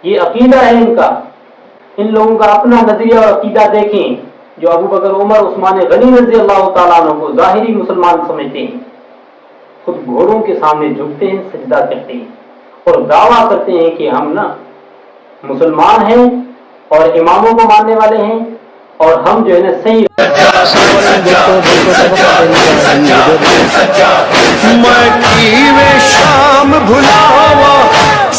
یہ عقیدہ ہے ان کا، ان لوگوں کا اپنا نظریہ اور عقیدہ دیکھیں، جو ابو بکر عمر عثمان غنی رضی اللہ تعالیٰ عنہ کو ظاہری مسلمان سمجھتے ہیں، خود گھوڑوں کے سامنے جھکتے ہیں، سجدہ کرتے ہیں اور دعویٰ کرتے ہیں کہ ہم نا مسلمان ہیں اور اماموں کو ماننے والے ہیں، اور ہم جو ہے نا صحیح السلام علیکم دوستوں، بھائی کو سبق پڑھنے کا ویڈیو دیکھیں۔ میں کیویں شام بھلاوا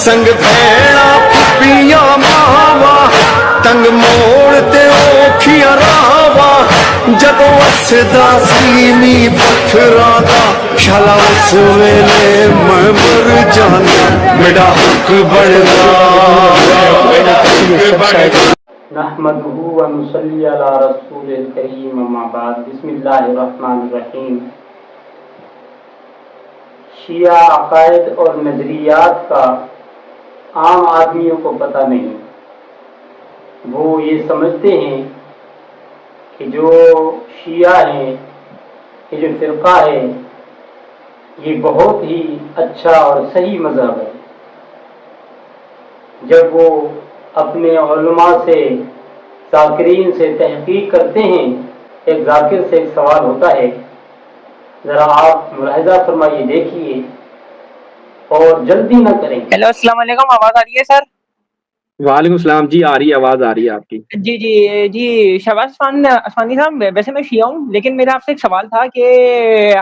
سنگ بھیڑا پپیاں ماوا تنگ موڑ تے اوکھیاں راوا جدوں اسدا سیمی پتھراں دا شالا اس ویلے میں مر جانا میرا حق بڑھدا نحمده ونصلی علی رسول الکریم اما بعد، بسم اللہ الرحمن الرحیم۔ شیعہ عقائد اور نظریات کا عام آدمیوں کو پتہ نہیں، وہ یہ سمجھتے ہیں کہ جو شیعہ ہیں، یہ جو فرقہ ہے، یہ بہت ہی اچھا اور صحیح مذہب ہے۔ جب وہ اپنے علماء سے، ذاکرین سے تحقیق کرتے ہیں، ایک ذاکر سے ایک سوال ہوتا ہے، ذرا آپ ملاحظہ فرمائیے، دیکھیے اور جلدی نہ کریں۔ ہیلو، السلام علیکم، آواز آ رہی ہے سر؟ وعلیکم السلام جی، آ رہی ہے، آواز آ رہی ہے آپ کی۔ جی جی جی، شہباز عثمانی صاحب، ویسے میں شیعہ ہوں، لیکن میرا آپ سے ایک سوال تھا کہ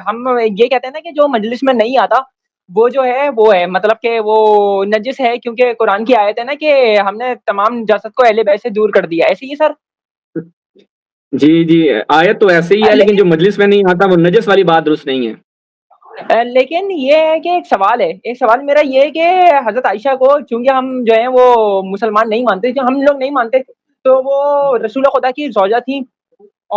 ہم یہ کہتے ہیں نا کہ جو مجلس میں نہیں آتا وہ جو ہے وہ ہے، مطلب کہ وہ نجس ہے، کیونکہ قرآن کی آیت ہے نا کہ ہم نے تمام جسد کو اہل بیت سے دور کر دیا، ایسے ہی سر؟ جی جی، آیت تو ایسے ہی ہے، لیکن جو مجلس میں نہیں آتا وہ نجس والی بات درست نہیں ہے۔ لیکن یہ ہے کہ ایک سوال میرا یہ ہے کہ حضرت عائشہ کو چونکہ ہم جو ہیں وہ مسلمان نہیں مانتے، جو ہم لوگ نہیں مانتے، تو وہ رسول خدا کی زوجہ تھی،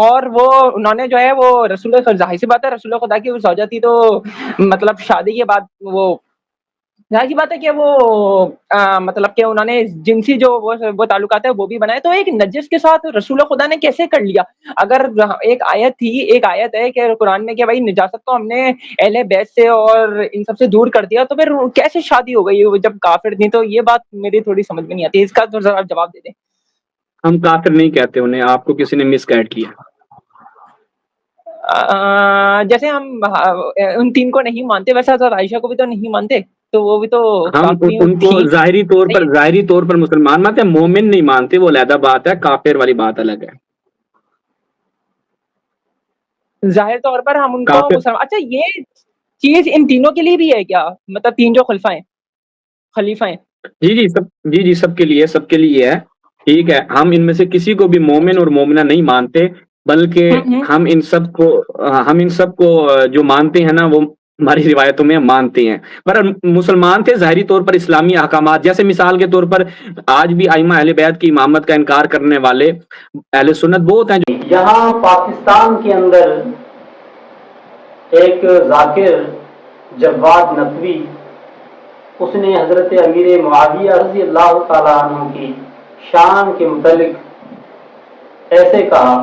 اور وہ انہوں نے جو ہے وہ ظاہر سی بات ہے رسول خدا کی زوجہ تھی، تو مطلب شادی کے بعد وہ ظاہر سی بات ہے کہ وہ مطلب کہ انہوں نے جنسی جو وہ تعلقات ہے وہ بھی بنائے، تو ایک نجس کے ساتھ رسول خدا نے کیسے کر لیا؟ اگر ایک آیت ہے کہ قرآن میں کہ بھائی نجاست کو ہم نے اہل بیت سے اور ان سب سے دور کر دیا، تو پھر کیسے شادی ہو گئی جب کافر تھی؟ تو یہ بات میری تھوڑی سمجھ میں نہیں آتی، اس کا تو ذرا جواب دے دیں۔ ہم کافر نہیں کہتے انہیں، آپ کو کسی نے مس گائیڈ کیا۔ جیسے ہم ان تین کو نہیں مانتے، ویسے حضرت عائشہ کو بھی تو نہیں مانتے، تو وہ بھی تو ہم کافری ان کو تھی۔ ظاہری طور پر مسلمان مانتے ہیں، مومن نہیں مانتے، وہ علیحدہ بات ہے، کافر والی بات الگ ہے۔ ظاہر طور پر ہم ان کو کافر مسلمان، اچھا یہ چیز ان تینوں کے لیے بھی ہے کیا؟ مطلب تین جو خلیفہ ہیں؟ جی سب کے لیے، سب کے لیے ہے، ٹھیک ہے۔ ہم ان میں سے کسی کو بھی مومن اور مومنہ نہیں مانتے، بلکہ ہم ان سب کو جو مانتے ہیں نا وہ ہماری روایتوں میں مانتے ہیں، پر مسلمان تھے ظاہری طور پر اسلامی احکامات، جیسے مثال کے طور پر آج بھی ائمہ اہل بیت کی امامت کا انکار کرنے والے اہل سنت بہت ہیں۔ یہاں پاکستان کے اندر ایک ذاکر جواد نقوی، اس نے حضرت امیر معاویہ رضی اللہ تعالیٰ عنہ کی شان کے متعلق ایسے کہا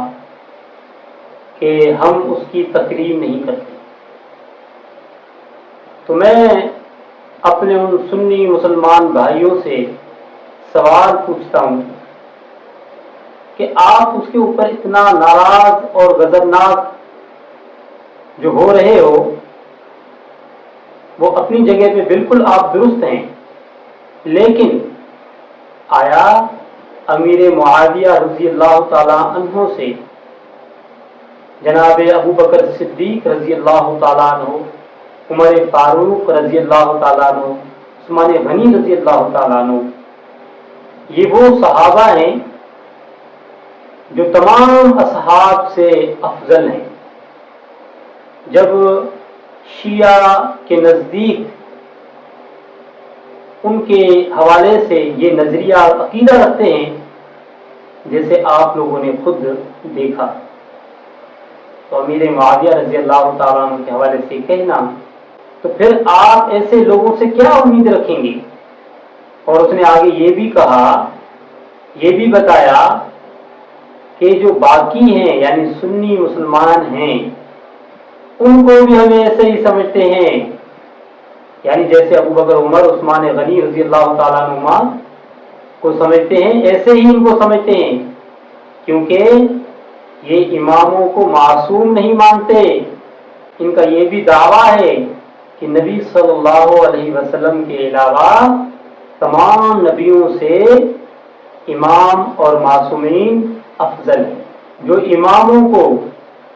کہ ہم اس کی تکریم نہیں کرتے۔ تو میں اپنے ان سنی مسلمان بھائیوں سے سوال پوچھتا ہوں کہ آپ اس کے اوپر اتنا ناراض اور غضبناک جو ہو رہے ہو، وہ اپنی جگہ پہ بالکل آپ درست ہیں، لیکن آیا امیر معاویہ رضی اللہ تعالیٰ عنہ سے جناب ابو بکر صدیق رضی اللہ تعالیٰ عنہ، عمر فاروق رضی اللہ تعالیٰ عنہ، عثمان غنی رضی اللہ تعالیٰ عنہ، یہ وہ صحابہ ہیں جو تمام اصحاب سے افضل ہیں؟ جب شیعہ کے نزدیک ان کے حوالے سے یہ نظریہ عقیدہ رکھتے ہیں، جیسے آپ لوگوں نے خود دیکھا، تو امیر معاویہ رضی اللہ تعالیٰ عنہ کے حوالے سے کہنا، تو پھر آپ ایسے لوگوں سے کیا امید رکھیں گے؟ اور اس نے آگے یہ بھی کہا، یہ بھی بتایا کہ جو باقی ہیں یعنی سنی مسلمان ہیں ان کو بھی ہمیں ایسے ہی سمجھتے ہیں، یعنی جیسے ابو بکر عمر عثمان غنی رضی اللہ تعالیٰ عنہما کو سمجھتے ہیں ایسے ہی ان کو سمجھتے ہیں، کیونکہ یہ اماموں کو معصوم نہیں مانتے۔ ان کا یہ بھی دعویٰ ہے کہ نبی صلی اللہ علیہ وسلم کے علاوہ تمام نبیوں سے امام اور معصومین افضل ہیں۔ جو اماموں کو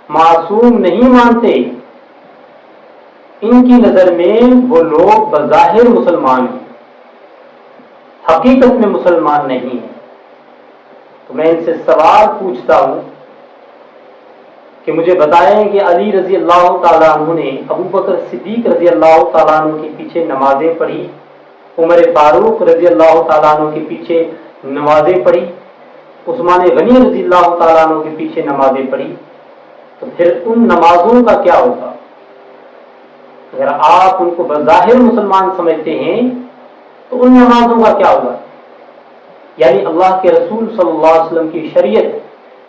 معصوم نہیں مانتے، ان کی نظر میں وہ لوگ بظاہر مسلمان ہیں، حقیقت میں مسلمان نہیں ہیں۔ تو میں ان سے سوال پوچھتا ہوں کہ مجھے بتائیں کہ علی رضی اللہ تعالیٰ عنہ نے ابو بکر صدیق رضی اللہ تعالیٰ عنہ کے پیچھے نمازیں پڑھی، عمر فاروق رضی اللہ تعالیٰ عنہ کے پیچھے نمازیں پڑھی، عثمان غنی رضی اللہ تعالیٰ عنہ کے پیچھے نمازیں پڑھی، تو پھر ان نمازوں کا کیا ہوگا؟ اگر آپ ان کو بظاہر مسلمان سمجھتے ہیں تو ان نمازوں کا کیا ہوگا؟ یعنی اللہ کے رسول صلی اللہ علیہ وسلم کی شریعت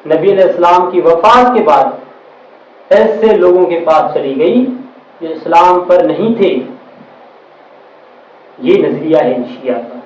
نبی علیہ السلام کی وفات کے بعد ایسے لوگوں کے پاس چلی گئی جو اسلام پر نہیں تھے۔ یہ نظریہ ہے شیعہ کا۔